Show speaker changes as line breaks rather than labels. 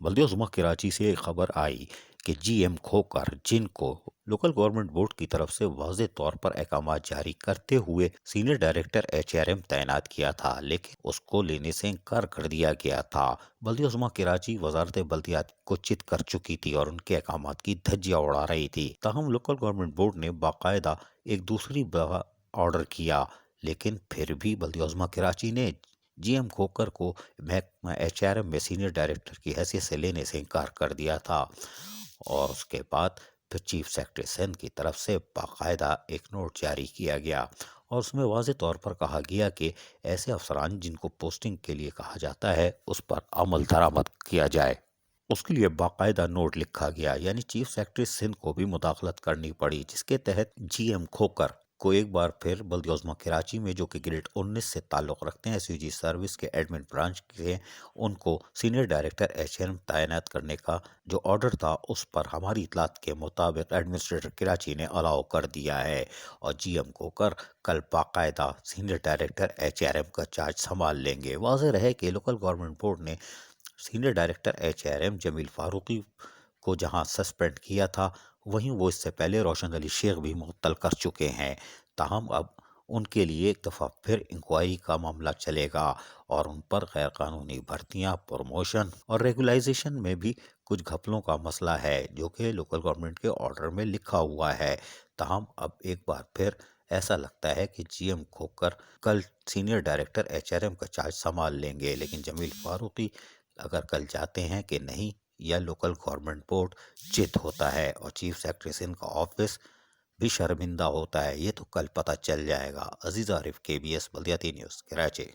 बल्दिया जुमा कराची से खबर आई कि जीएम खोकर, जिनको लोकल गवर्नमेंट बोर्ड की तरफ से वाज़ेह तौर पर अहकामात जारी करते हुए सीनियर डायरेक्टर एचआरएम तैनात किया था, लेकिन उसको लेने से इनकार कर दिया गया था। बल्दिया जुमा कराची वजारत बल्दियात को चित कर चुकी थी और उनके अहकामात की धज्जियां उड़ा रही थी। ताहम लोकल गवर्नमेंट बोर्ड ने बाकायदा एक दूसरी दफा ऑर्डर किया, लेकिन फिर भी बल्दिया जुमा कराची ने जीएम खोकर को महकमा एचआरएम में सीनियर डायरेक्टर की हैसियत से लेने से इनकार कर दिया था। और उसके बाद फिर चीफ सेक्रेटरी सिंध की तरफ से बाकायदा एक नोट जारी किया गया और उसमें वाज़ेह तौर पर कहा गया कि ऐसे अफसरान जिनको पोस्टिंग के लिए कहा जाता है उस पर अमल दरामद किया जाए। उसके लिए बाकायदा नोट लिखा गया, यानी चीफ सेक्रेटरी सिंध को भी मुदाखलत करनी पड़ी, जिसके तहत जीएम खोकर को एक बार फिर बल्दिया उज़्मा कराची में, जो कि ग्रेड 19 से ताल्लुक़ रखते हैं एसयूजी सर्विस के एडमिन ब्रांच के, उनको सीनियर डायरेक्टर एचआरएम तैनात करने का जो ऑर्डर था उस पर हमारी इतलात के मुताबिक एडमिनिस्ट्रेटर कराची ने अलाउ कर दिया है और जीएम खोकर कल बाकायदा सीनियर डायरेक्टर एचआरएम का चार्ज संभाल लेंगे। वाज़ेह रहे कि लोकल गवर्नमेंट बोर्ड ने senior director HRM Jameel Farooqui को जहां सस्पेंड किया था, वहीं वो इससे पहले रोशन अली शेख भी मुअत्तल कर चुके हैं। ताहम अब उनके लिए एक दफ़ा फिर इंक्वायरी का मामला चलेगा और उन पर गैर कानूनी भर्तियां, प्रमोशन और रेगुलाइजेशन में भी कुछ घपलों का मसला है, जो कि लोकल गवर्नमेंट के ऑर्डर में लिखा हुआ है। ताहम अब एक बार फिर ऐसा लगता है कि जीएम खोकर कल सीनियर डायरेक्टर एचआरएम का चार्ज संभाल लेंगे, लेकिन जमील फारूकी अगर कल जाते हैं कि नहीं, या लोकल गवर्नमेंट बोर्ड चित होता है और चीफ सेक्रेटरी सिंध का ऑफिस भी शर्मिंदा होता है, ये तो कल पता चल जाएगा। अजीज आरिफ, केबीएस बल्दियाती न्यूज़, कराची।